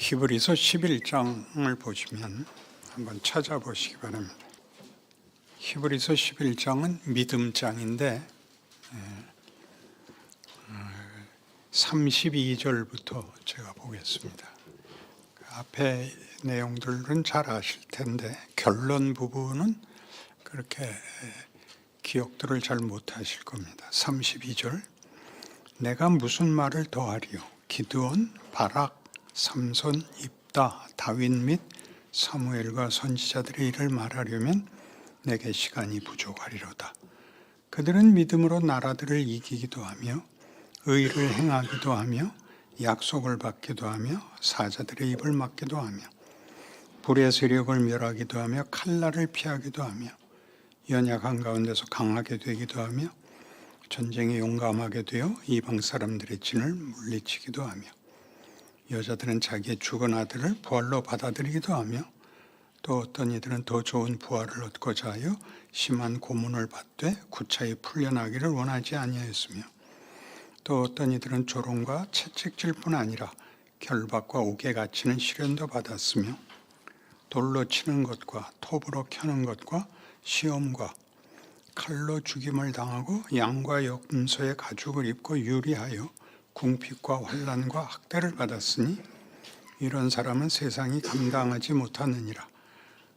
히브리서 11장을 보시면 한번 찾아보시기 바랍니다. 히브리서 11장은 믿음장인데 32절부터 제가 보겠습니다. 앞에 내용들은 잘 아실 텐데 결론 부분은 그렇게 기억들을 잘 못하실 겁니다. 32절, 내가 무슨 말을 더하리요? 기드온, 바락, 삼손, 입다, 다윗 및 사무엘과 선지자들의 일을 말하려면 내게 시간이 부족하리로다. 그들은 믿음으로 나라들을 이기기도 하며 의를 행하기도 하며 약속을 받기도 하며 사자들의 입을 막기도 하며 불의 세력을 멸하기도 하며 칼날을 피하기도 하며 연약한 가운데서 강하게 되기도 하며 전쟁에 용감하게 되어 이방 사람들의 진을 물리치기도 하며 여자들은 자기의 죽은 아들을 부활로 받아들이기도 하며 또 어떤 이들은 더 좋은 부활을 얻고자 하여 심한 고문을 받되 구차히 풀려나기를 원하지 아니하였으며 또 어떤 이들은 조롱과 채찍질뿐 아니라 결박과 옥에 갇히는 시련도 받았으며 돌로 치는 것과 톱으로 켜는 것과 시험과 칼로 죽임을 당하고 양과 염소의 가죽을 입고 유리하여 궁핍과 환난과 학대를 받았으니 이런 사람은 세상이 감당하지 못하느니라.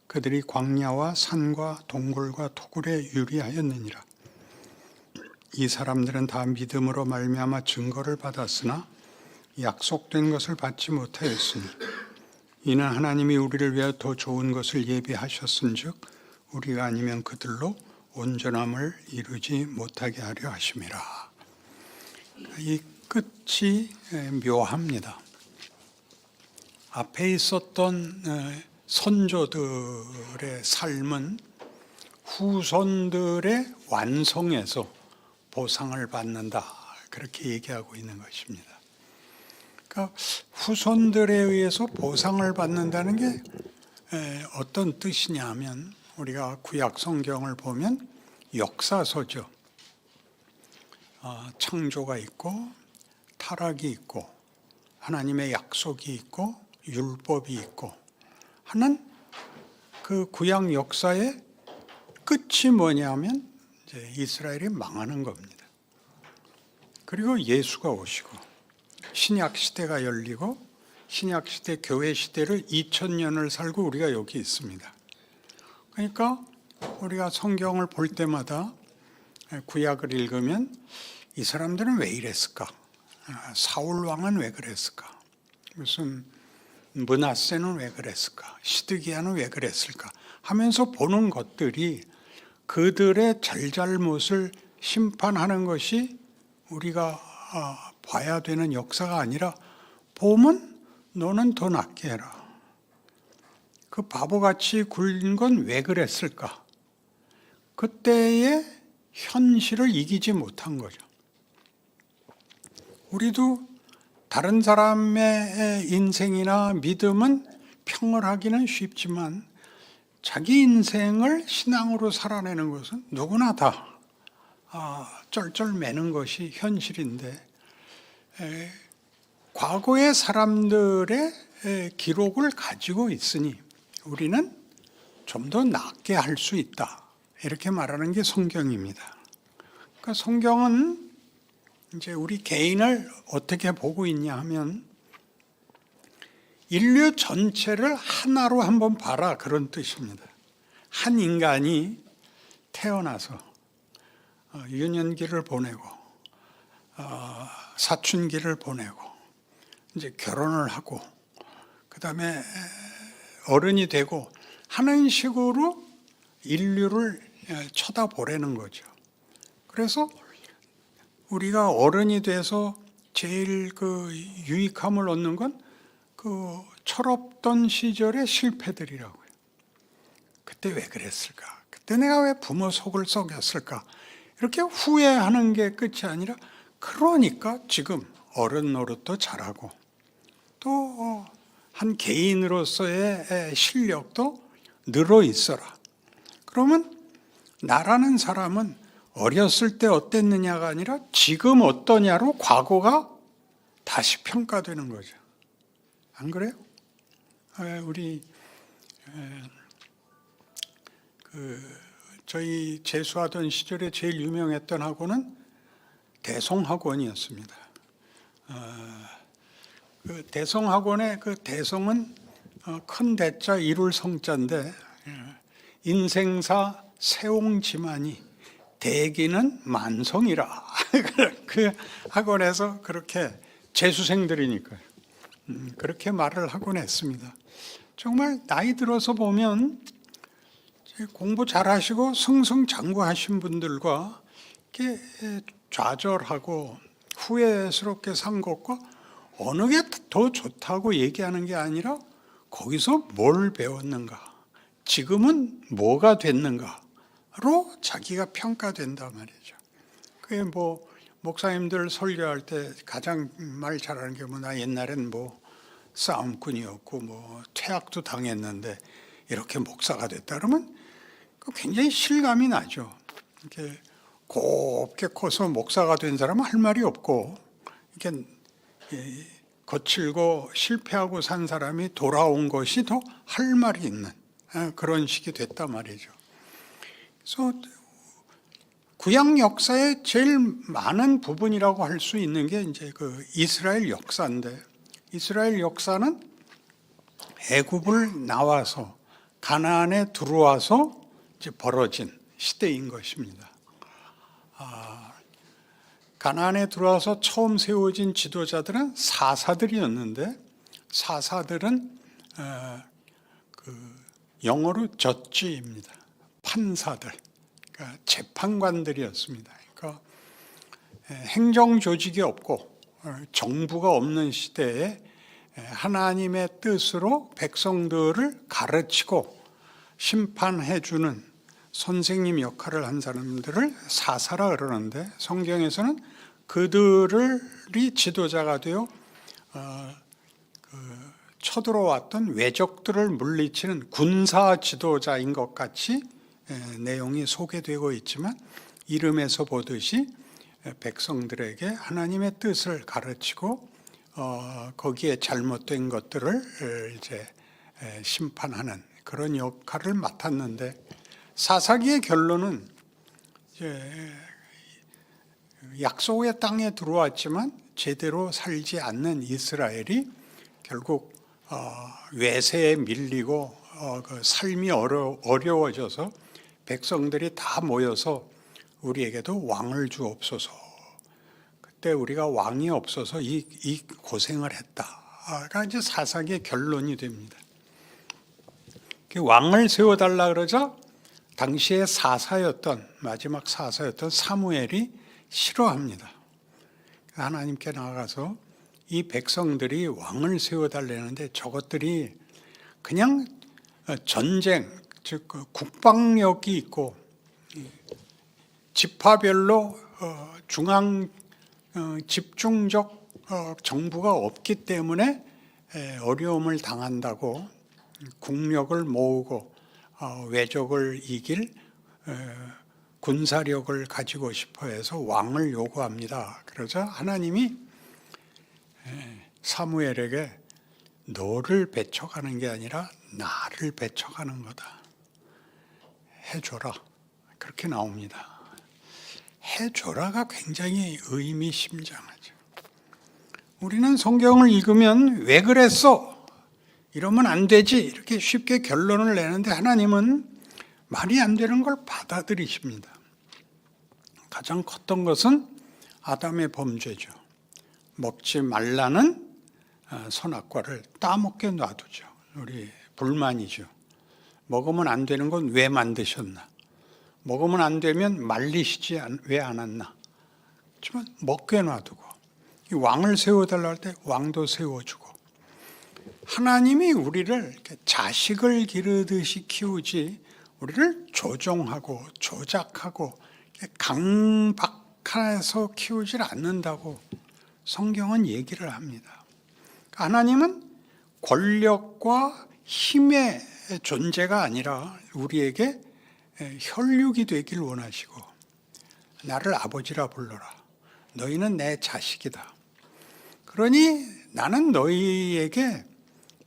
그들이 광야와 산과 동굴과 토굴에 유리하였느니라. 이 사람들은 다 믿음으로 말미암아 증거를 받았으나 약속된 것을 받지 못하였으니 이는 하나님이 우리를 위하여 더 좋은 것을 예비하셨은즉 우리가 아니면 그들로 온전함을 이루지 못하게 하려 하심이라. 이 끝이 묘합니다. 앞에 있었던 선조들의 삶은 후손들의 완성에서 보상을 받는다, 그렇게 얘기하고 있는 것입니다. 그러니까 후손들에 의해서 보상을 받는다는 게 어떤 뜻이냐 하면 우리가 구약 성경을 보면 역사서죠. 창조가 있고 타락이 있고 하나님의 약속이 있고 율법이 있고 하는 그 구약 역사의 끝이 뭐냐면 이제 이스라엘이 망하는 겁니다. 그리고 예수가 오시고 신약 시대가 열리고 신약 시대 교회 시대를 2000년을 살고 우리가 여기 있습니다. 그러니까 우리가 성경을 볼 때마다 구약을 읽으면 이 사람들은 왜 이랬을까? 사울 왕은 왜 그랬을까? 무슨 므낫세는 왜 그랬을까? 시드기야는 왜 그랬을까? 하면서 보는 것들이 그들의 잘잘못을 심판하는 것이 우리가 봐야 되는 역사가 아니라 보면 너는 더 낫게 해라. 그 바보같이 굴린 건 왜 그랬을까? 그때의 현실을 이기지 못한 거죠. 우리도 다른 사람의 인생이나 믿음은 평을 하기는 쉽지만 자기 인생을 신앙으로 살아내는 것은 누구나 다 쩔쩔매는 것이 현실인데 과거의 사람들의 기록을 가지고 있으니 우리는 좀 더 낫게 할 수 있다, 이렇게 말하는 게 성경입니다. 그러니까 성경은 이제 우리 개인을 어떻게 보고 있냐 하면 인류 전체를 하나로 한번 봐라, 그런 뜻입니다. 한 인간이 태어나서 유년기를 보내고 사춘기를 보내고 이제 결혼을 하고 그 다음에 어른이 되고 하는 식으로 인류를 쳐다보라는 거죠. 그래서 우리가 어른이 돼서 제일 그 유익함을 얻는 건 그 철없던 시절의 실패들이라고요. 그때 왜 그랬을까? 그때 내가 왜 부모 속을 썩였을까? 이렇게 후회하는 게 끝이 아니라 그러니까 지금 어른 노릇도 잘하고 또 한 개인으로서의 실력도 늘어 있어라. 그러면 나라는 사람은 어렸을 때 어땠느냐가 아니라 지금 어떠냐로 과거가 다시 평가되는 거죠. 안 그래요? 우리 저희 재수하던 시절에 제일 유명했던 학원은 대성학원이었습니다. 그 대성학원의 그 대성은 큰 대자 이룰 성자인데 인생사 세옹지만이 대기는 만성이라. 그 학원에서 그렇게 재수생들이니까요. 그렇게 말을 하곤 했습니다. 정말 나이 들어서 보면 공부 잘하시고 승승장구하신 분들과 이렇게 좌절하고 후회스럽게 산 것과 어느 게 더 좋다고 얘기하는 게 아니라 거기서 뭘 배웠는가, 지금은 뭐가 됐는가로 자기가 평가된단 말이죠. 그게 뭐 목사님들 설교할 때 가장 말 잘하는 게 뭐 나 옛날엔 뭐 싸움꾼이었고 뭐 퇴학도 당했는데 이렇게 목사가 됐다 그러면 굉장히 실감이 나죠. 이렇게 곱게 커서 목사가 된 사람은 할 말이 없고 이렇게 거칠고 실패하고 산 사람이 돌아온 것이 더 할 말이 있는 그런 식이 됐단 말이죠. 그래서 구약 역사의 제일 많은 부분이라고 할 수 있는 게 이제 그 이스라엘 역사인데, 이스라엘 역사는 애굽을 나와서 가나안에 들어와서 이제 벌어진 시대인 것입니다. 가나안에 들어와서 처음 세워진 지도자들은 사사들이었는데, 사사들은 영어로 저지입니다. 판사들, 그러니까 재판관들이었습니다. 그러니까 행정 조직이 없고 정부가 없는 시대에 하나님의 뜻으로 백성들을 가르치고 심판해주는 선생님 역할을 한 사람들을 사사라 그러는데, 성경에서는 그들이 지도자가 되어 쳐들어왔던 외적들을 물리치는 군사 지도자인 것 같이 내용이 소개되고 있지만, 이름에서 보듯이 백성들에게 하나님의 뜻을 가르치고 거기에 잘못된 것들을 이제 심판하는 그런 역할을 맡았는데, 사사기의 결론은 이제 약속의 땅에 들어왔지만 제대로 살지 않는 이스라엘이 결국 외세에 밀리고 그 삶이 어려워져서 백성들이 다 모여서 우리에게도 왕을 주옵소서. 그때 우리가 왕이 없어서 이 고생을 했다가 이제 사사기의 결론이 됩니다. 왕을 세워달라 그러자 당시에 마지막 사사였던 사무엘이 싫어합니다. 하나님께 나아가서 이 백성들이 왕을 세워달라는데 저것들이 그냥 전쟁, 즉 국방력이 있고 지파별로 중앙 집중적 정부가 없기 때문에 어려움을 당한다고, 국력을 모으고 외적을 이길 군사력을 가지고 싶어 해서 왕을 요구합니다. 그러자 하나님이 사무엘에게 너를 배척하는 게 아니라 나를 배척하는 거다. 해줘라. 그렇게 나옵니다. 해줘라가 굉장히 의미심장하죠. 우리는 성경을 읽으면 왜 그랬어? 이러면 안 되지. 이렇게 쉽게 결론을 내는데 하나님은 말이 안 되는 걸 받아들이십니다. 가장 컸던 것은 아담의 범죄죠. 먹지 말라는 선악과를 따먹게 놔두죠. 우리 불만이죠. 먹으면 안 되는 건 왜 만드셨나? 먹으면 안 되면 말리시지 왜 안 왔나? 하지만 먹게 놔두고, 이 왕을 세워달라 할 때 왕도 세워주고, 하나님이 우리를 자식을 기르듯이 키우지 우리를 조종하고 조작하고 강박해서 키우질 않는다고 성경은 얘기를 합니다. 하나님은 권력과 힘의 존재가 아니라 우리에게 혈육이 되길 원하시고, 나를 아버지라 불러라. 너희는 내 자식이다. 그러니 나는 너희에게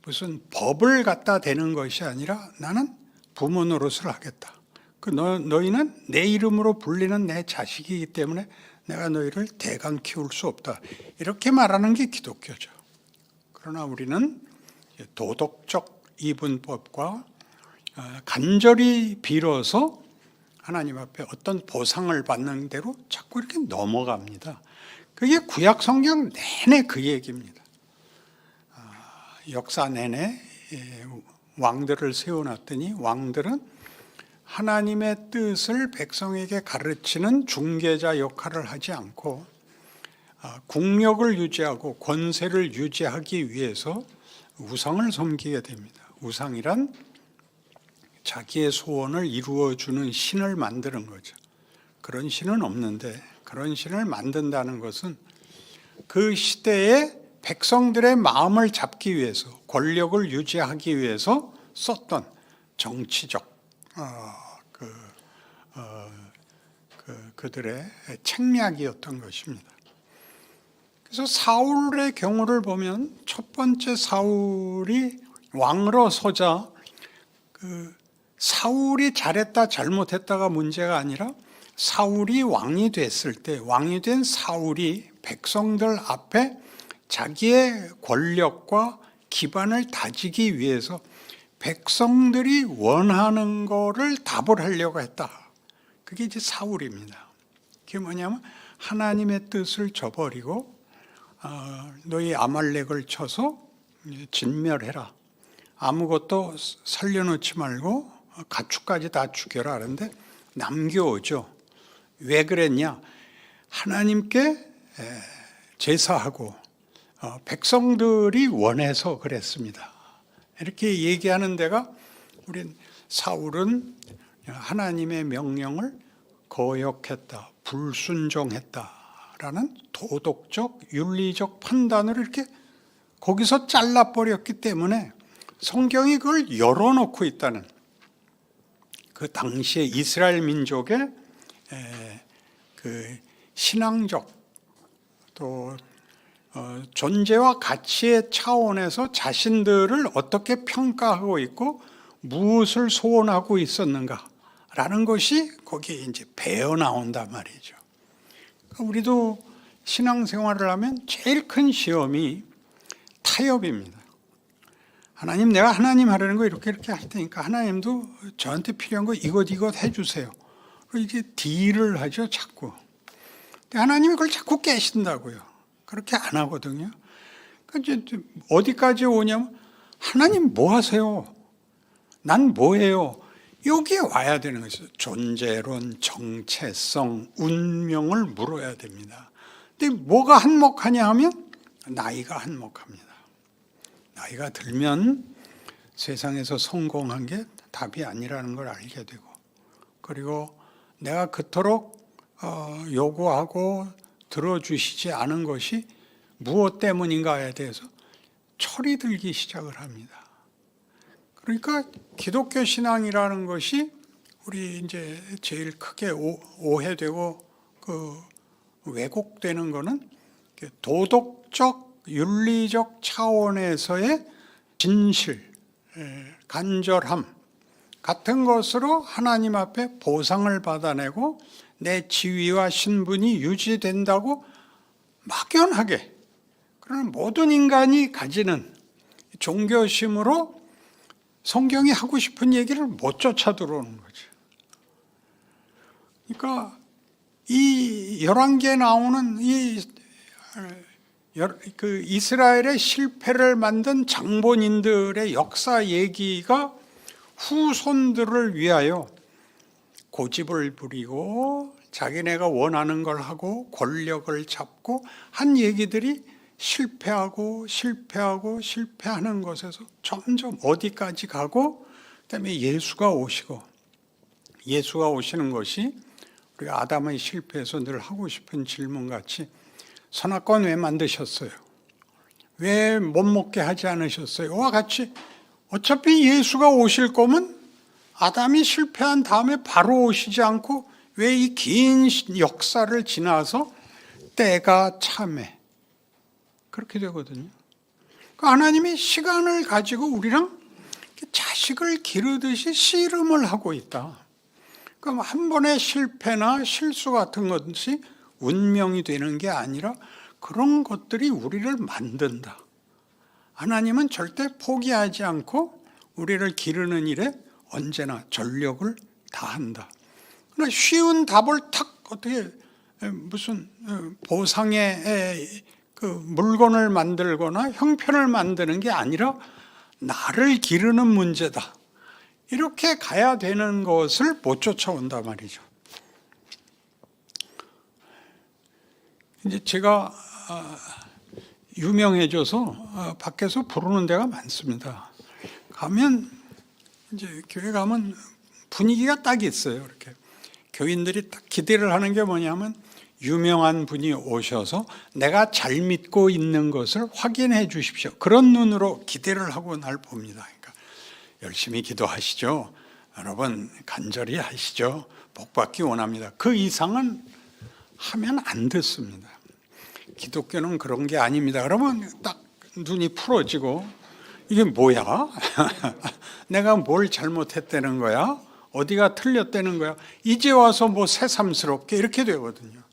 무슨 법을 갖다 대는 것이 아니라 나는 부모 노릇을 하겠다. 너희는 내 이름으로 불리는 내 자식이기 때문에 내가 너희를 대강 키울 수 없다. 이렇게 말하는 게 기독교죠. 그러나 우리는 도덕적 이분법과 간절히 빌어서 하나님 앞에 어떤 보상을 받는 대로 자꾸 이렇게 넘어갑니다. 그게 구약 성경 내내 그 얘기입니다. 역사 내내 왕들을 세워놨더니 왕들은 하나님의 뜻을 백성에게 가르치는 중개자 역할을 하지 않고 국력을 유지하고 권세를 유지하기 위해서 우상을 섬기게 됩니다. 우상이란 자기의 소원을 이루어주는 신을 만드는 거죠. 그런 신은 없는데 그런 신을 만든다는 것은 그 시대에 백성들의 마음을 잡기 위해서 권력을 유지하기 위해서 썼던 정치적 그들의 책략이었던 것입니다. 그래서 사울의 경우를 보면 첫 번째 사울이 왕으로 서자 사울이 잘했다 잘못했다가 문제가 아니라 사울이 왕이 됐을 때 왕이 된 사울이 백성들 앞에 자기의 권력과 기반을 다지기 위해서 백성들이 원하는 거를 답을 하려고 했다. 그게 이제 사울입니다. 그게 뭐냐면 하나님의 뜻을 저버리고 너희 아말렉을 쳐서 진멸해라. 아무것도 살려놓지 말고 가축까지 다 죽여라 하는데 남겨오죠. 왜 그랬냐? 하나님께 제사하고 백성들이 원해서 그랬습니다. 이렇게 얘기하는 데가 우린 사울은 하나님의 명령을 거역했다, 불순종했다라는 도덕적, 윤리적 판단을 이렇게 거기서 잘라버렸기 때문에 성경이 그걸 열어놓고 있다는 그 당시의 이스라엘 민족의 그 신앙적 또 존재와 가치의 차원에서 자신들을 어떻게 평가하고 있고 무엇을 소원하고 있었는가라는 것이 거기에 이제 배어 나온단 말이죠. 우리도 신앙생활을 하면 제일 큰 시험이 타협입니다. 하나님, 내가 하나님 하려는 거 이렇게 할 테니까 하나님도 저한테 필요한 거 이것 해주세요. 이게 딜을 하죠, 자꾸. 근데 하나님이 그걸 자꾸 깨신다고요. 그렇게 안 하거든요. 그러니까 어디까지 오냐면 하나님 뭐 하세요? 난 뭐예요? 여기에 와야 되는 것이죠. 존재론, 정체성, 운명을 물어야 됩니다. 근데 뭐가 한몫하냐 하면 나이가 한몫합니다. 나이가 들면 세상에서 성공한 게 답이 아니라는 걸 알게 되고, 그리고 내가 그토록 요구하고 들어주시지 않은 것이 무엇 때문인가에 대해서 철이 들기 시작을 합니다. 그러니까 기독교 신앙이라는 것이 우리 이제 제일 크게 오해되고 왜곡되는 거는 도덕적, 윤리적 차원에서의 진실, 간절함 같은 것으로 하나님 앞에 보상을 받아내고 내 지위와 신분이 유지된다고 막연하게, 그러나 모든 인간이 가지는 종교심으로 성경이 하고 싶은 얘기를 못 쫓아 들어오는 거죠. 그러니까 이 열왕기에 나오는 그 이스라엘의 실패를 만든 장본인들의 역사 얘기가 후손들을 위하여 고집을 부리고 자기네가 원하는 걸 하고 권력을 잡고 한 얘기들이 실패하는 것에서 점점 어디까지 가고, 그다음에 예수가 오시는 것이 우리 아담의 실패에서 늘 하고 싶은 질문같이 선악과는 왜 만드셨어요? 왜 못 먹게 하지 않으셨어요? 와 같이 어차피 예수가 오실 거면 아담이 실패한 다음에 바로 오시지 않고 왜 이 긴 역사를 지나서 때가 참해 그렇게 되거든요. 하나님이 시간을 가지고 우리랑 자식을 기르듯이 씨름을 하고 있다. 그럼 한 번의 실패나 실수 같은 것이 운명이 되는 게 아니라 그런 것들이 우리를 만든다. 하나님은 절대 포기하지 않고 우리를 기르는 일에 언제나 전력을 다한다. 그러나 쉬운 답을 탁 어떻게 무슨 보상의 그 물건을 만들거나 형편을 만드는 게 아니라 나를 기르는 문제다. 이렇게 가야 되는 것을 못 쫓아온다 말이죠. 이제 제가 유명해져서 밖에서 부르는 데가 많습니다. 가면 이제 교회 가면 분위기가 딱 있어요. 이렇게 교인들이 딱 기대를 하는 게 뭐냐면 유명한 분이 오셔서 내가 잘 믿고 있는 것을 확인해 주십시오. 그런 눈으로 기대를 하고 날 봅니다. 그러니까 열심히 기도하시죠. 여러분 간절히 하시죠. 복받기 원합니다. 그 이상은 하면 안 듣습니다. 기독교는 그런 게 아닙니다. 그러면 딱 눈이 풀어지고 이게 뭐야? 내가 뭘 잘못했다는 거야? 어디가 틀렸다는 거야? 이제 와서 뭐 새삼스럽게 이렇게 되거든요.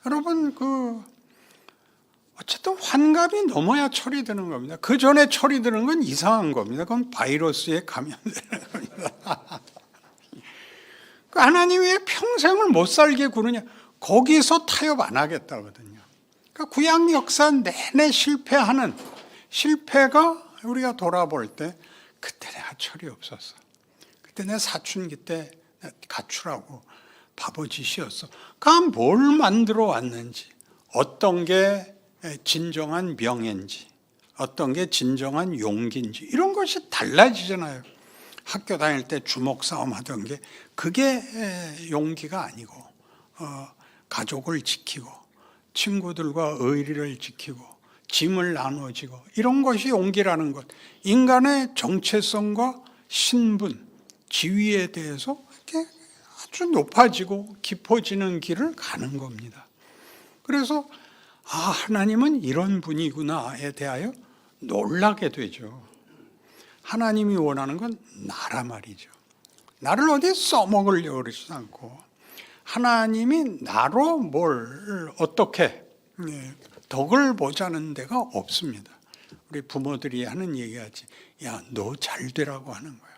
여러분 어쨌든 환갑이 넘어야 처리되는 겁니다. 그 전에 처리되는 건 이상한 겁니다. 그건 바이러스에 감염되는 겁니다. 하나님이 왜 평생을 못 살게 구느냐? 거기서 타협 안 하겠다거든요. 그러니까 구약 역사 내내 실패하는 실패가 우리가 돌아볼 때 그때 내가 철이 없었어. 그때 내 사춘기 때 가출하고 바보짓이었어. 그럼 뭘 만들어 왔는지, 어떤 게 진정한 명예인지, 어떤 게 진정한 용기인지 이런 것이 달라지잖아요. 학교 다닐 때 주먹 싸움 하던 게 그게 용기가 아니고 가족을 지키고 친구들과 의리를 지키고 짐을 나눠지고 이런 것이 용기라는 것. 인간의 정체성과 신분, 지위에 대해서 이렇게 아주 높아지고 깊어지는 길을 가는 겁니다. 그래서 하나님은 이런 분이구나에 대하여 놀라게 되죠. 하나님이 원하는 건 나라 말이죠. 나를 어디 써먹으려고 그러지 않고 하나님이 나로 뭘 어떻게 덕을 보자는 데가 없습니다. 우리 부모들이 하는 얘기하지. 야, 너 잘 되라고 하는 거야.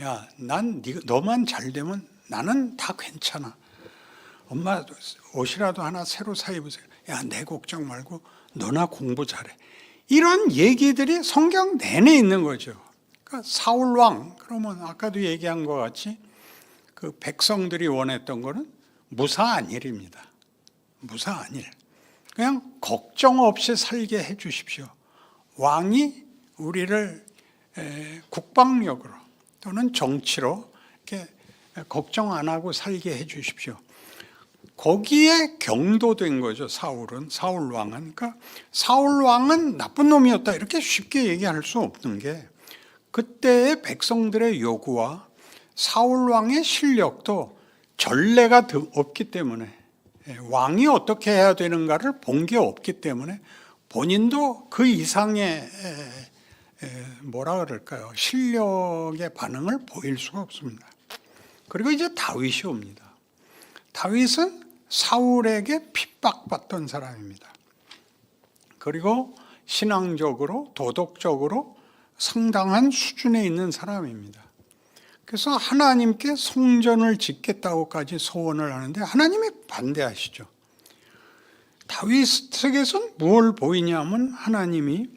야, 너만 잘 되면 나는 다 괜찮아. 엄마 옷이라도 하나 새로 사 입으세요. 야, 내 걱정 말고 너나 공부 잘해. 이런 얘기들이 성경 내내 있는 거죠. 그러니까 사울 왕, 그러면 아까도 얘기한 것 같이 그 백성들이 원했던 거는 무사안일입니다. 무사안일. 그냥 걱정 없이 살게 해 주십시오. 왕이 우리를 국방력으로 또는 정치로 이렇게 걱정 안 하고 살게 해 주십시오. 거기에 경도된 거죠. 사울 왕은. 그러니까 사울 왕은 나쁜 놈이었다 이렇게 쉽게 얘기할 수 없는 게 그때의 백성들의 요구와 사울 왕의 실력도 전례가 없기 때문에 왕이 어떻게 해야 되는가를 본 게 없기 때문에 본인도 그 이상의 뭐라 그럴까요? 실력의 반응을 보일 수가 없습니다. 그리고 이제 다윗이 옵니다. 다윗은 사울에게 핍박받던 사람입니다. 그리고 신앙적으로 도덕적으로 상당한 수준에 있는 사람입니다. 그래서 하나님께 성전을 짓겠다고까지 소원을 하는데 하나님이 반대하시죠. 다윗에게선 뭘 보이냐면 하나님이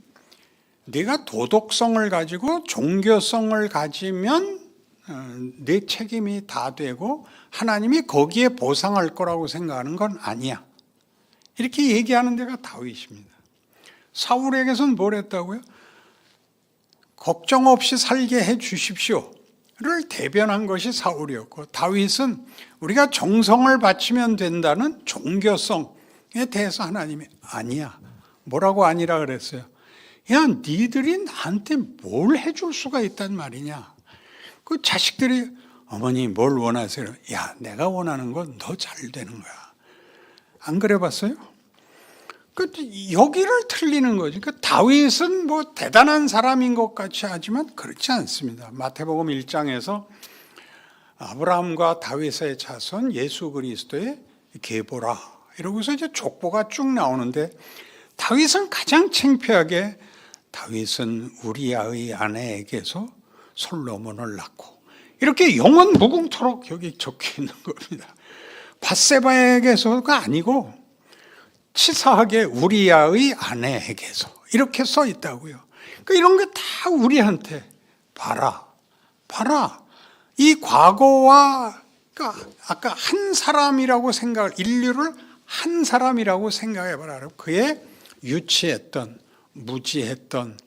네가 도덕성을 가지고 종교성을 가지면 내 책임이 다 되고 하나님이 거기에 보상할 거라고 생각하는 건 아니야. 이렇게 얘기하는 데가 다윗입니다. 사울에게선 뭘 했다고요? 걱정 없이 살게 해 주십시오를 대변한 것이 사울이었고 다윗은 우리가 정성을 바치면 된다는 종교성에 대해서 하나님이 아니야. 뭐라고 아니라 그랬어요? 야, 니들이 나한테 뭘 해줄 수가 있단 말이냐. 그 자식들이 어머니 뭘 원하세요? 야, 내가 원하는 건 너 잘 되는 거야. 안 그래 봤어요? 여기를 틀리는 거죠. 다윗은 뭐 대단한 사람인 것 같이 하지만 그렇지 않습니다. 마태복음 1장에서 아브라함과 다윗의 자손 예수 그리스도의 계보라 이러고서 이제 족보가 쭉 나오는데, 다윗은 가장 창피하게 다윗은 우리아의 아내에게서 솔로몬을 낳고, 이렇게 영원 무궁토록 여기 적혀 있는 겁니다. 밧세바에게서가 아니고 치사하게 우리아의 아내에게서 이렇게 써 있다고요. 그러니까 이런 게 다 우리한테 봐라. 이 과거와, 그러니까 아까 한 사람이라고 인류를 한 사람이라고 생각해봐라. 그의 유치했던, 무지했던,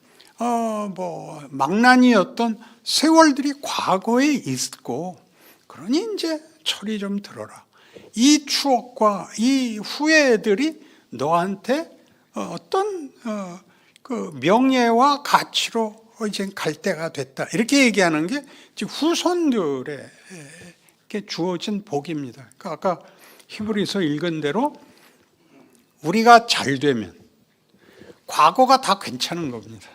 망나니였던 세월들이 과거에 있고, 그러니 이제 철이 좀 들어라. 이 추억과 이 후회들이 너한테 어떤 그 명예와 가치로 이제 갈 때가 됐다. 이렇게 얘기하는 게 후손들에게 주어진 복입니다. 그러니까 아까 히브리서 읽은 대로 우리가 잘 되면 과거가 다 괜찮은 겁니다.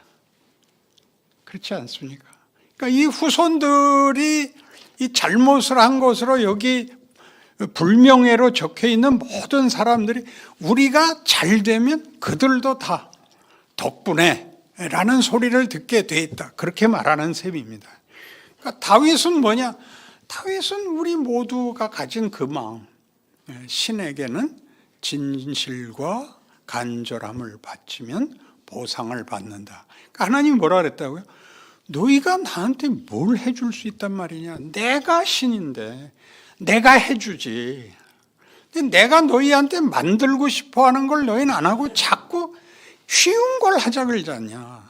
그렇지 않습니까? 그러니까 이 후손들이 이 잘못을 한 것으로 여기 불명예로 적혀 있는 모든 사람들이 우리가 잘 되면 그들도 다 덕분에 라는 소리를 듣게 돼 있다. 그렇게 말하는 셈입니다. 그러니까 다윗은 뭐냐? 다윗은 우리 모두가 가진 그 마음, 신에게는 진실과 간절함을 바치면 보상을 받는다. 그러니까 하나님이 뭐라 그랬다고요? 너희가 나한테 뭘 해줄 수 있단 말이냐? 내가 신인데 내가 해주지. 근데 내가 너희한테 만들고 싶어 하는 걸 너희는 안 하고 자꾸 쉬운 걸 하자 그러잖냐.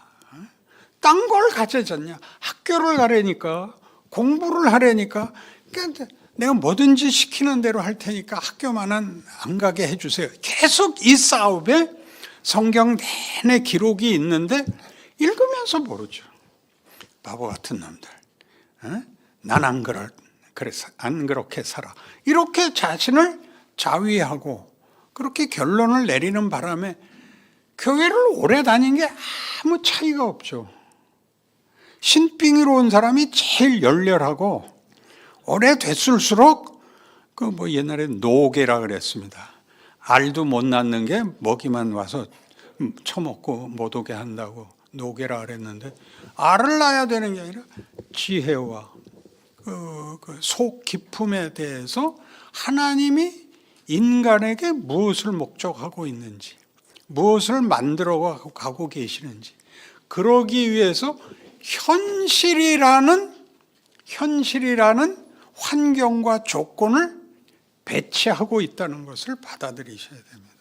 딴 걸 가져졌냐. 학교를 가려니까, 공부를 하려니까, 그러니까 내가 뭐든지 시키는 대로 할 테니까 학교만은 안 가게 해주세요. 계속 이 싸움에 성경 내내 기록이 있는데 읽으면서 모르죠. 바보 같은 놈들. 난 안 그렇게 살아. 이렇게 자신을 자위하고 그렇게 결론을 내리는 바람에 교회를 오래 다닌 게 아무 차이가 없죠. 신빙으로 온 사람이 제일 열렬하고 오래 됐을수록 옛날에 노개라 그랬습니다. 알도 못 낳는 게 먹이만 와서 처먹고 못 오게 한다고 노개라 그랬는데, 알을 낳아야 되는 게 아니라 지혜와 속 깊음에 대해서 하나님이 인간에게 무엇을 목적하고 있는지, 무엇을 만들어 가고 계시는지, 그러기 위해서 현실이라는 환경과 조건을 배치하고 있다는 것을 받아들이셔야 됩니다.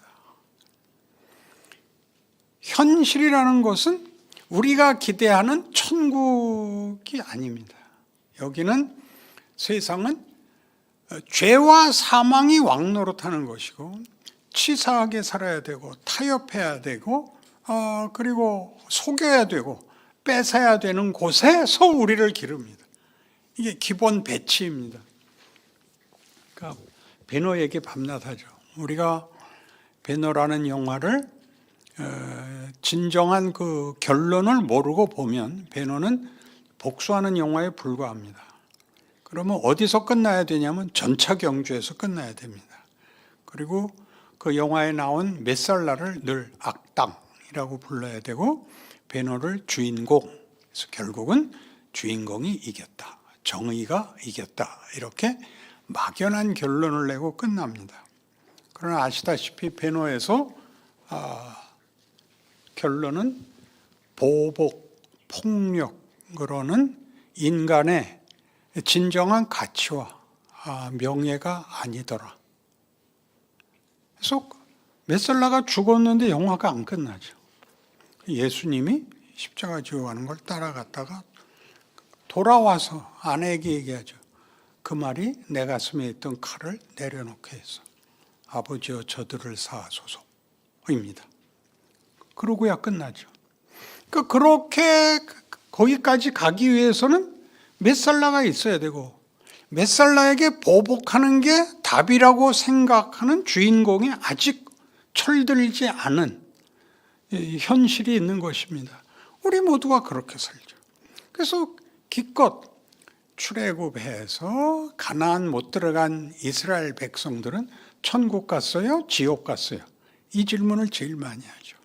현실이라는 것은 우리가 기대하는 천국이 아닙니다. 여기는, 세상은 죄와 사망이 왕노릇하는 것이고 치사하게 살아야 되고 타협해야 되고 그리고 속여야 되고 뺏어야 되는 곳에서 우리를 기릅니다. 이게 기본 배치입니다. 그러니까 배너 얘기 밤낮 하죠. 우리가 배너라는 영화를 진정한 그 결론을 모르고 보면 배너는 복수하는 영화에 불과합니다. 그러면 어디서 끝나야 되냐면 전차경주에서 끝나야 됩니다. 그리고 그 영화에 나온 메살라를 늘 악당이라고 불러야 되고, 배너를 주인공, 그래서 결국은 주인공이 이겼다, 정의가 이겼다, 이렇게 막연한 결론을 내고 끝납니다. 그러나 아시다시피 배너에서 결론은 보복, 폭력으로는 인간의 진정한 가치와 명예가 아니더라. 그래서 메살라가 죽었는데 영화가 안 끝나죠. 예수님이 십자가 지고 가는 걸 따라갔다가 돌아와서 아내에게 얘기하죠. 그 말이 내 가슴에 있던 칼을 내려놓게 해서 아버지여 저들을 사하소서입니다. 그러고야 끝나죠. 그렇게 거기까지 가기 위해서는 메살라가 있어야 되고, 메살라에게 보복하는 게 답이라고 생각하는 주인공이 아직 철들지 않은 현실이 있는 것입니다. 우리 모두가 그렇게 살죠. 그래서 기껏 출애굽해서 가나안 못 들어간 이스라엘 백성들은 천국 갔어요? 지옥 갔어요? 이 질문을 제일 많이 하죠.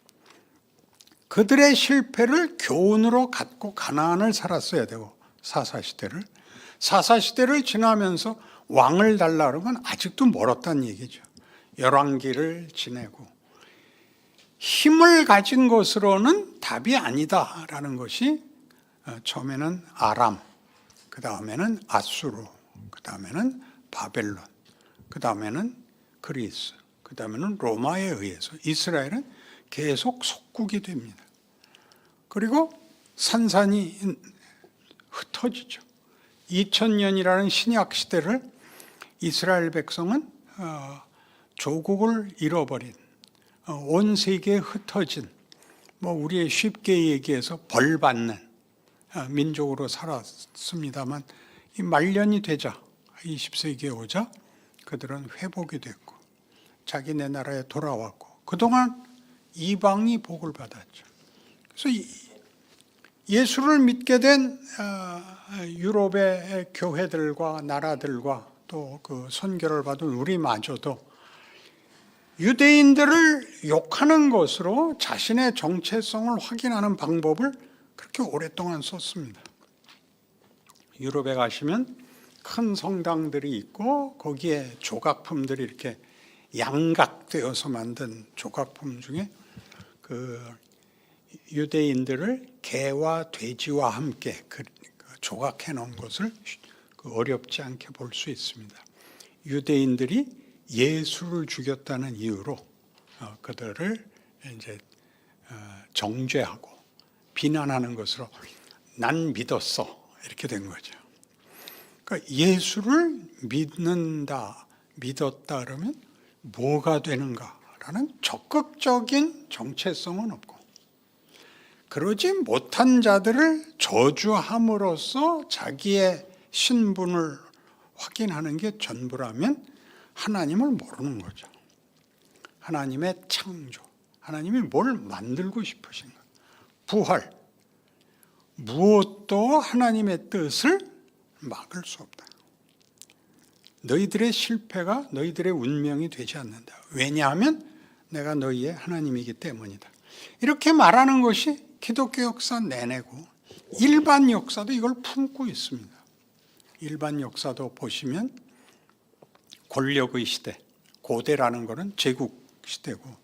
그들의 실패를 교훈으로 갖고 가나안을 살았어야 되고 사사시대를 지나면서 왕을 달라 그러면 아직도 멀었다는 얘기죠. 열왕기를 지내고 힘을 가진 것으로는 답이 아니다라는 것이 처음에는 아람, 그 다음에는 아수르, 그 다음에는 바벨론, 그 다음에는 그리스, 그 다음에는 로마에 의해서 이스라엘은 계속 속국이 됩니다. 그리고 산산이 흩어지죠. 2000년이라는 신약 시대를 이스라엘 백성은 조국을 잃어버린, 온 세계에 흩어진, 우리의 쉽게 얘기해서 벌 받는 민족으로 살았습니다만, 이 말년이 되자 20세기에 오자 그들은 회복이 됐고 자기네 나라에 돌아왔고 그동안 이방이 복을 받았죠. 그래서 예수를 믿게 된 유럽의 교회들과 나라들과 또 그 선교를 받은 우리마저도 유대인들을 욕하는 것으로 자신의 정체성을 확인하는 방법을 그렇게 오랫동안 썼습니다. 유럽에 가시면 큰 성당들이 있고 거기에 조각품들이 이렇게 양각되어서 만든 조각품 중에 그 유대인들을 개와 돼지와 함께 조각해 놓은 것을 어렵지 않게 볼 수 있습니다. 유대인들이 예수를 죽였다는 이유로 그들을 이제 정죄하고 비난하는 것으로 난 믿었어 이렇게 된 거죠. 그러니까 예수를 믿었다 그러면 뭐가 되는가라는 적극적인 정체성은 없고 그러지 못한 자들을 저주함으로써 자기의 신분을 확인하는 게 전부라면 하나님을 모르는 거죠. 하나님의 창조, 하나님이 뭘 만들고 싶으신가? 부활, 무엇도 하나님의 뜻을 막을 수 없다. 너희들의 실패가 너희들의 운명이 되지 않는다. 왜냐하면 내가 너희의 하나님이기 때문이다. 이렇게 말하는 것이 기독교 역사 내내고 일반 역사도 이걸 품고 있습니다. 일반 역사도 보시면 권력의 시대, 고대라는 것은 제국 시대고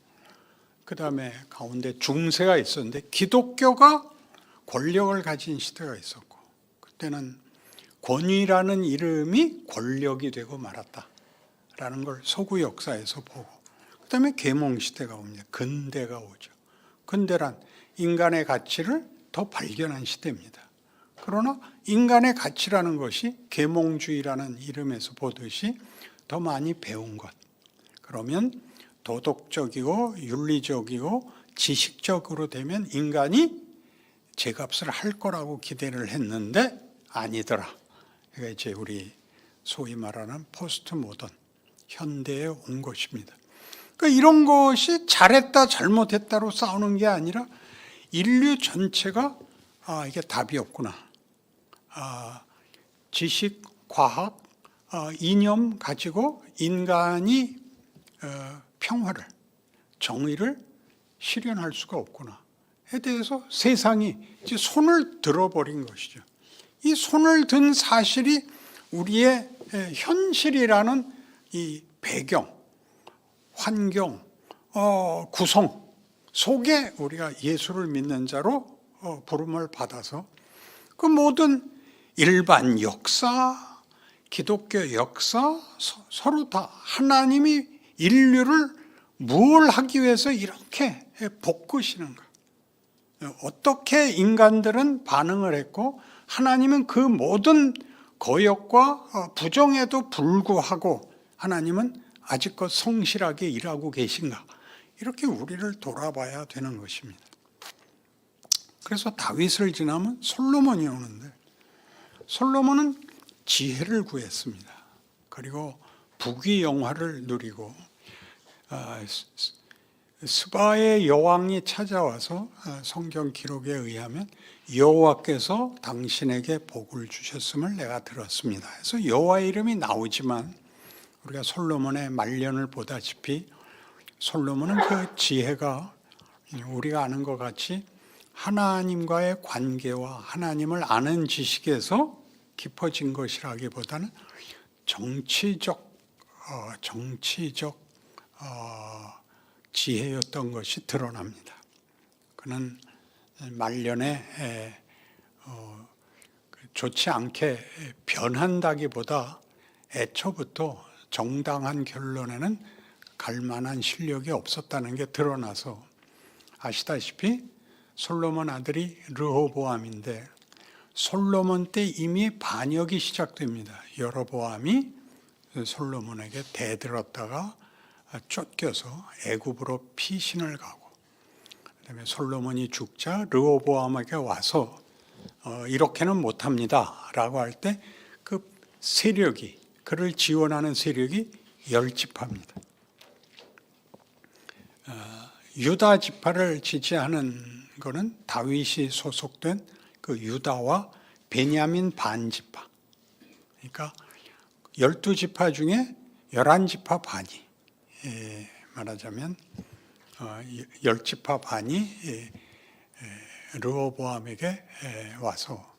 그 다음에 가운데 중세가 있었는데 기독교가 권력을 가진 시대가 있었고 그때는 권위라는 이름이 권력이 되고 말았다라는 걸 서구 역사에서 보고 그 다음에 계몽시대가 옵니다. 근대가 오죠. 근대란 인간의 가치를 더 발견한 시대입니다. 그러나 인간의 가치라는 것이 계몽주의라는 이름에서 보듯이 더 많이 배운 것. 그러면 도덕적이고 윤리적이고 지식적으로 되면 인간이 제값을 할 거라고 기대를 했는데 아니더라. 이게 이제 우리 소위 말하는 포스트 모던 현대에 온 것입니다. 그러니까 이런 것이 잘했다 잘못했다로 싸우는 게 아니라 인류 전체가 이게 답이 없구나. 지식, 과학, 이념 가지고 인간이 평화를, 정의를 실현할 수가 없구나에 대해서 세상이 이제 손을 들어버린 것이죠. 이 손을 든 사실이 우리의 현실이라는 이 배경, 환경, 구성 속에 우리가 예수를 믿는 자로 부름을 받아서 그 모든 일반 역사, 기독교 역사 서로 다 하나님이 인류를 뭘 하기 위해서 이렇게 볶으시는가? 어떻게 인간들은 반응을 했고 하나님은 그 모든 거역과 부정에도 불구하고 하나님은 아직껏 성실하게 일하고 계신가? 이렇게 우리를 돌아봐야 되는 것입니다. 그래서 다윗을 지나면 솔로몬이 오는데 솔로몬은 지혜를 구했습니다. 그리고 부귀영화를 누리고 스바의 여왕이 찾아와서 성경 기록에 의하면 여호와께서 당신에게 복을 주셨음을 내가 들었습니다. 그래서 여호와 이름이 나오지만 우리가 솔로몬의 말년을 보다시피 솔로몬은 그 지혜가 우리가 아는 것 같이 하나님과의 관계와 하나님을 아는 지식에서 깊어진 것이라기보다는 정치적 지혜였던 것이 드러납니다. 그는 말년에 좋지 않게 변한다기보다 애초부터 정당한 결론에는 갈 만한 실력이 없었다는 게 드러나서 아시다시피 솔로몬 아들이 르호보암인데 솔로몬 때 이미 반역이 시작됩니다. 여로보암이 솔로몬에게 대들었다가 쫓겨서 애굽으로 피신을 가고 그다음에 솔로몬이 죽자 르호보암에게 와서 이렇게는 못합니다 라고 할 때 그 세력이 그를 지원하는 세력이 10지파입니다. 유다 지파를 지지하는 것은 다윗이 소속된 그 유다와 베냐민 반지파, 그러니까 12지파 중에 11지파 반이, 말하자면 10지파 반이 르호보암에게 와서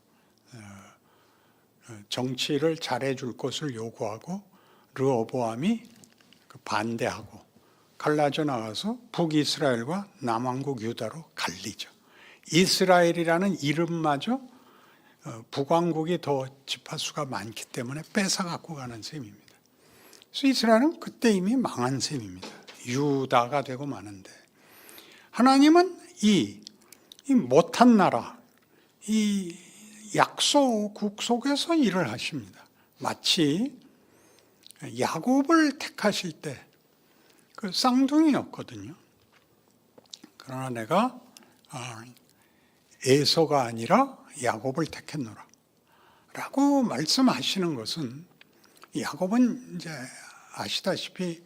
정치를 잘해줄 것을 요구하고 르호보암이 반대하고 갈라져 나가서 북이스라엘과 남왕국 유다로 갈리죠. 이스라엘이라는 이름마저 북왕국이 더 지파수가 많기 때문에 뺏어 갖고 가는 셈입니다. 그래서 이스라엘은 그때 이미 망한 셈입니다. 유다가 되고 마는데 하나님은 이 못한 나라, 이 약소국 속에서 일을 하십니다. 마치 야곱을 택하실 때 그 쌍둥이였거든요. 그러나 내가 에서가 아니라 야곱을 택했노라 라고 말씀하시는 것은 야곱은 이제 아시다시피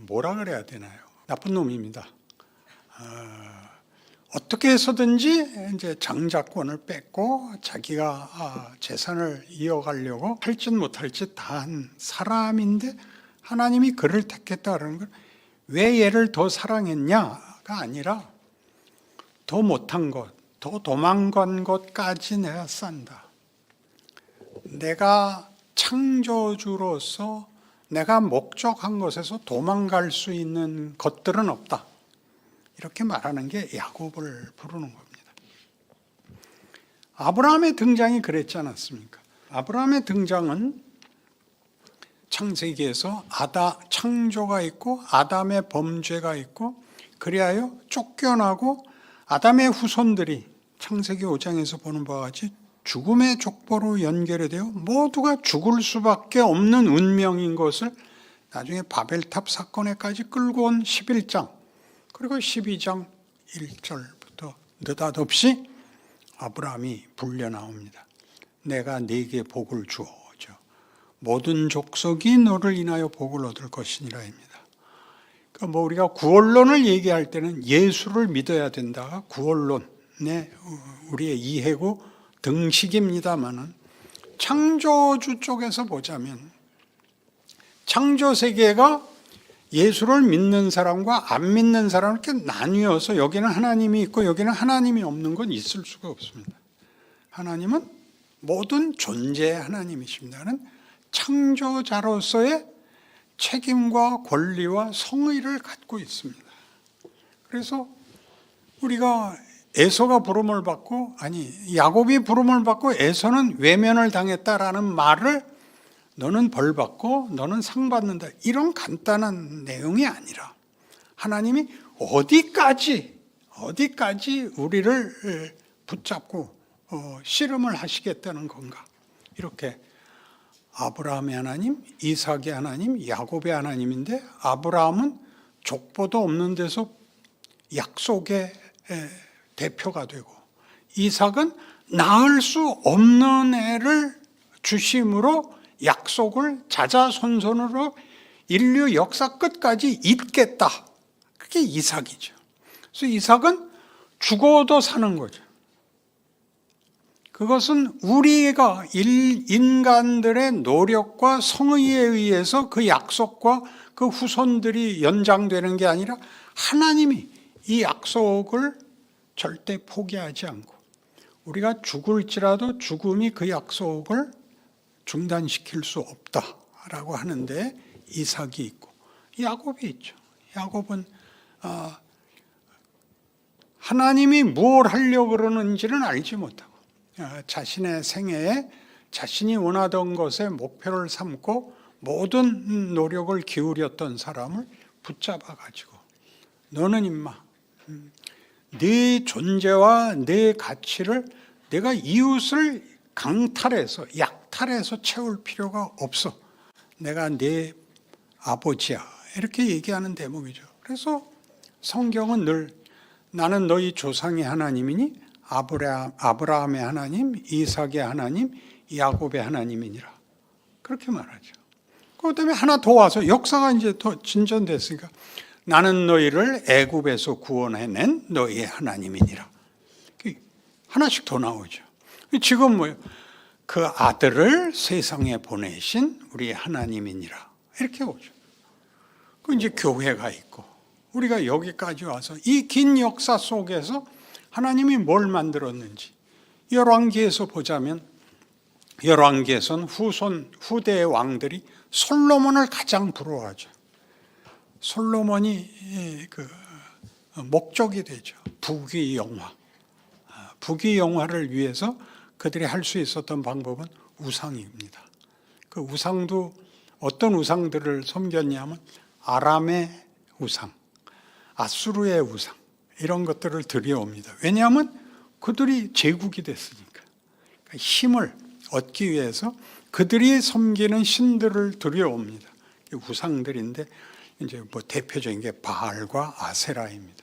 뭐라 그래야 되나요? 나쁜 놈입니다. 어떻게 해서든지 이제 장자권을 뺏고 자기가 재산을 이어가려고 할 짓 못할 짓 다 한 사람인데 하나님이 그를 택했다는 건 왜 얘를 더 사랑했냐가 아니라 더 못한 것, 더 도망간 것까지 내가 싼다. 내가 창조주로서 내가 목적한 것에서 도망갈 수 있는 것들은 없다. 이렇게 말하는 게 야곱을 부르는 겁니다. 아브라함의 등장이 그랬지 않았습니까? 아브라함의 등장은 창세기에서 창조가 있고 아담의 범죄가 있고 그리하여 쫓겨나고 아담의 후손들이 창세기 5장에서 보는 바와 같이 죽음의 족보로 연결이 되어 모두가 죽을 수밖에 없는 운명인 것을 나중에 바벨탑 사건에까지 끌고 온 11장 그리고 12장 1절부터 느닷없이 아브라함이 불려 나옵니다. 내가 네게 복을 주어져 모든 족속이 너를 인하여 복을 얻을 것이니라입니다. 그러니까 우리가 구원론을 얘기할 때는 예수를 믿어야 된다가 구원론의 우리의 이해고 등식입니다만은 창조주 쪽에서 보자면 창조 세계가 예수를 믿는 사람과 안 믿는 사람을 이렇게 나뉘어서 여기는 하나님이 있고 여기는 하나님이 없는 건 있을 수가 없습니다. 하나님은 모든 존재의 하나님이십니다는 창조자로서의 책임과 권리와 성의를 갖고 있습니다. 그래서 우리가 에서가 부름을 받고 야곱이 부름을 받고 에서는 외면을 당했다라는 말을 너는 벌 받고 너는 상 받는다 이런 간단한 내용이 아니라 하나님이 어디까지 우리를 붙잡고 씨름을 하시겠다는 건가 이렇게 아브라함의 하나님, 이삭의 하나님, 야곱의 하나님인데 아브라함은 족보도 없는 데서 약속의 대표가 되고 이삭은 낳을 수 없는 애를 주심으로 약속을 자자손손으로 인류 역사 끝까지 있겠다. 그게 이삭이죠. 그래서 이삭은 죽어도 사는 거죠. 그것은 우리가 인간들의 노력과 성의에 의해서 그 약속과 그 후손들이 연장되는 게 아니라 하나님이 이 약속을 절대 포기하지 않고 우리가 죽을지라도 죽음이 그 약속을 중단시킬 수 없다라고 하는데 이삭이 있고 야곱이 있죠. 야곱은 하나님이 뭘 하려고 그러는지는 알지 못하고 자신의 생애에 자신이 원하던 것에 목표를 삼고 모든 노력을 기울였던 사람을 붙잡아 가지고 너는 임마 네 존재와 네 가치를 내가 이웃을 강탈해서 약탈해서 채울 필요가 없어. 내가 네 아버지야. 이렇게 얘기하는 대목이죠. 그래서 성경은 늘 나는 너희 조상의 하나님이니 아브라함의 하나님, 이삭의 하나님, 야곱의 하나님이니라. 그렇게 말하죠. 그다음에 하나 더 와서 역사가 이제 더 진전됐으니까 나는 너희를 애굽에서 구원해낸 너희의 하나님이니라. 하나씩 더 나오죠. 지금 뭐예요? 그 아들을 세상에 보내신 우리 하나님이니라. 이렇게 오죠. 그 이제 교회가 있고 우리가 여기까지 와서 이 긴 역사 속에서 하나님이 뭘 만들었는지 열왕기에서 보자면 열왕기에서는 후대의 왕들이 솔로몬을 가장 부러워하죠. 솔로몬이 그 목적이 되죠. 부귀영화. 부귀영화를 위해서 그들이 할 수 있었던 방법은 우상입니다. 그 우상도 어떤 우상들을 섬겼냐면 아람의 우상, 아수르의 우상 이런 것들을 들여옵니다. 왜냐하면 그들이 제국이 됐으니까. 그러니까 힘을 얻기 위해서 그들이 섬기는 신들을 들여옵니다. 우상들인데 이제 뭐 대표적인 게 바알과 아세라입니다.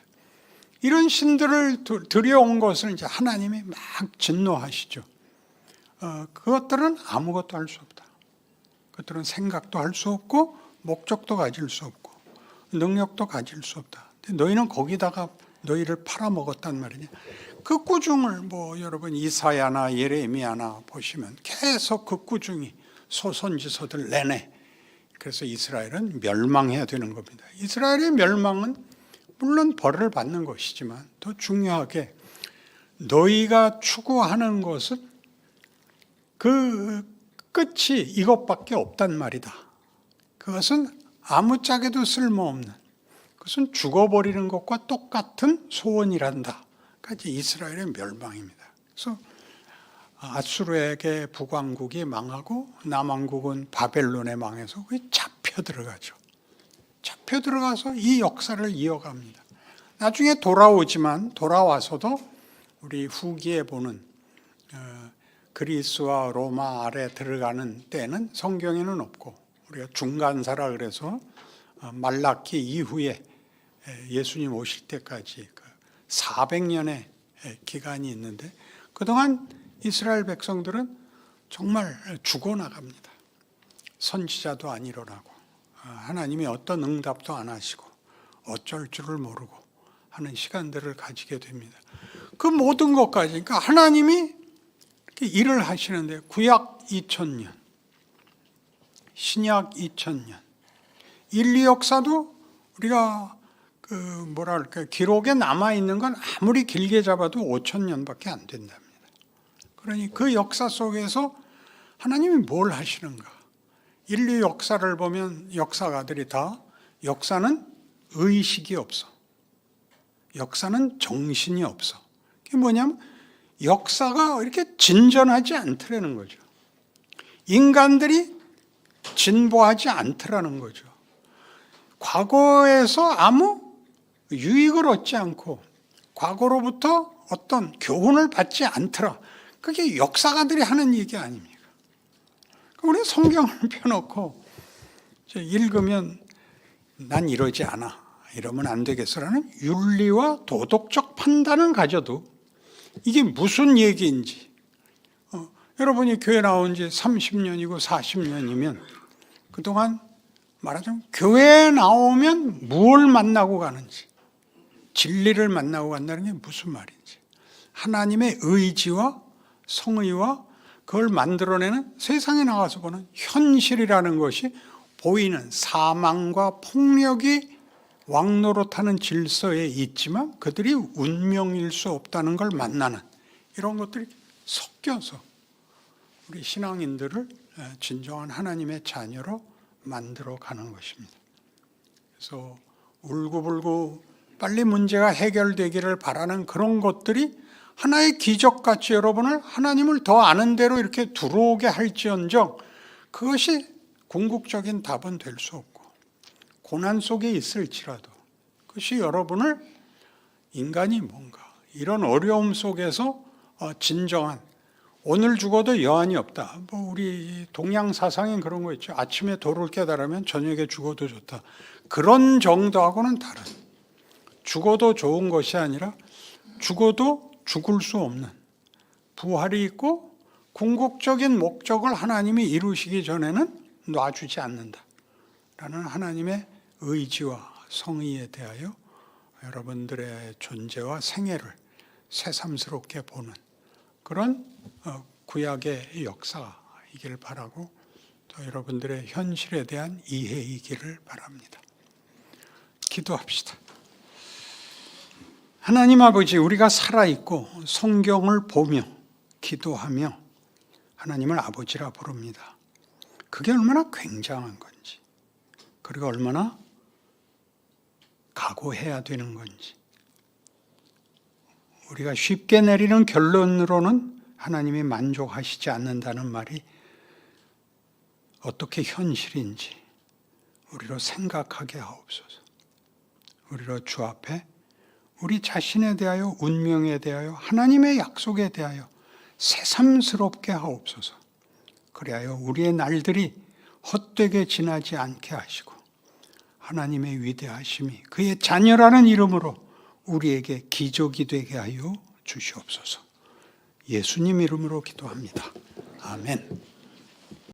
이런 신들을 들여온 것을 이제 하나님이 막 진노하시죠. 그것들은 아무것도 할 수 없다. 그것들은 생각도 할 수 없고 목적도 가질 수 없고 능력도 가질 수 없다. 근데 너희는 거기다가 너희를 팔아먹었단 말이냐. 그 꾸중을 뭐 여러분 이사야나 예레미야나 보시면 계속 그 꾸중이 소선지서들 내내. 그래서 이스라엘은 멸망해야 되는 겁니다. 이스라엘의 멸망은 물론 벌을 받는 것이지만 더 중요하게 너희가 추구하는 것은 그 끝이 이것밖에 없단 말이다. 그것은 아무짝에도 쓸모없는, 그것은 죽어버리는 것과 똑같은 소원이란다. 까지 이스라엘의 멸망입니다. 그래서 아수르에게 북왕국이 망하고 남왕국은 바벨론에 망해서 잡혀 들어가죠. 잡혀 들어가서 이 역사를 이어갑니다. 나중에 돌아오지만 돌아와서도 우리 후기에 보는 그리스와 로마 아래 들어가는 때는 성경에는 없고 우리가 중간사라 그래서 말라키 이후에 예수님 오실 때까지 400년의 기간이 있는데 그동안 이스라엘 백성들은 정말 죽어나갑니다. 선지자도 안 일어나고 하나님이 어떤 응답도 안 하시고 어쩔 줄을 모르고 하는 시간들을 가지게 됩니다. 그 모든 것까지 그러니까 하나님이 일을 하시는데 구약 2000년, 신약 2000년, 인류 역사도 우리가 기록에 남아 있는 건 아무리 길게 잡아도 5000년밖에 안 된답니다. 그러니 그 역사 속에서 하나님이 뭘 하시는가? 인류 역사를 보면 역사가들이 다 역사는 의식이 없어. 역사는 정신이 없어. 그게 뭐냐면 역사가 이렇게 진전하지 않더라는 거죠. 인간들이 진보하지 않더라는 거죠. 과거에서 아무 유익을 얻지 않고 과거로부터 어떤 교훈을 받지 않더라. 그게 역사가들이 하는 얘기 아닙니까? 우리 성경을 펴놓고 읽으면 난 이러지 않아. 이러면 안 되겠어라는 윤리와 도덕적 판단은 가져도 이게 무슨 얘기인지 여러분이 교회 나온 지 30년이고 40년이면 그동안 말하자면 교회에 나오면 무엇을 만나고 가는지, 진리를 만나고 간다는 게 무슨 말인지, 하나님의 의지와 성의와 그걸 만들어내는 세상에 나가서 보는 현실이라는 것이 보이는 사망과 폭력이 왕노릇하는 질서에 있지만 그들이 운명일 수 없다는 걸 만나는 이런 것들이 섞여서 우리 신앙인들을 진정한 하나님의 자녀로 만들어가는 것입니다. 그래서 울고불고 빨리 문제가 해결되기를 바라는 그런 것들이 하나의 기적같이 여러분을 하나님을 더 아는 대로 이렇게 들어오게 할지언정 그것이 궁극적인 답은 될 수 없고 고난 속에 있을지라도 그것이 여러분을 인간이 뭔가 이런 어려움 속에서 진정한 오늘 죽어도 여한이 없다. 뭐 우리 동양 사상엔 그런 거 있죠. 아침에 도를 깨달으면 저녁에 죽어도 좋다. 그런 정도하고는 다른 죽어도 좋은 것이 아니라 죽어도 죽을 수 없는 부활이 있고 궁극적인 목적을 하나님이 이루시기 전에는 놔주지 않는다라는 하나님의 의지와 성의에 대하여 여러분들의 존재와 생애를 새삼스럽게 보는 그런 구약의 역사이길 바라고 또 여러분들의 현실에 대한 이해이기를 바랍니다. 기도합시다. 하나님 아버지, 우리가 살아있고 성경을 보며 기도하며 하나님을 아버지라 부릅니다. 그게 얼마나 굉장한 건지, 그리고 얼마나 각오해야 되는 건지, 우리가 쉽게 내리는 결론으로는 하나님이 만족하시지 않는다는 말이 어떻게 현실인지 우리로 생각하게 하옵소서. 우리로 주 앞에 우리 자신에 대하여, 운명에 대하여, 하나님의 약속에 대하여 새삼스럽게 하옵소서. 그리하여 우리의 날들이 헛되게 지나지 않게 하시고 하나님의 위대하심이 그의 자녀라는 이름으로 우리에게 기적이 되게 하여 주시옵소서. 예수님 이름으로 기도합니다. 아멘.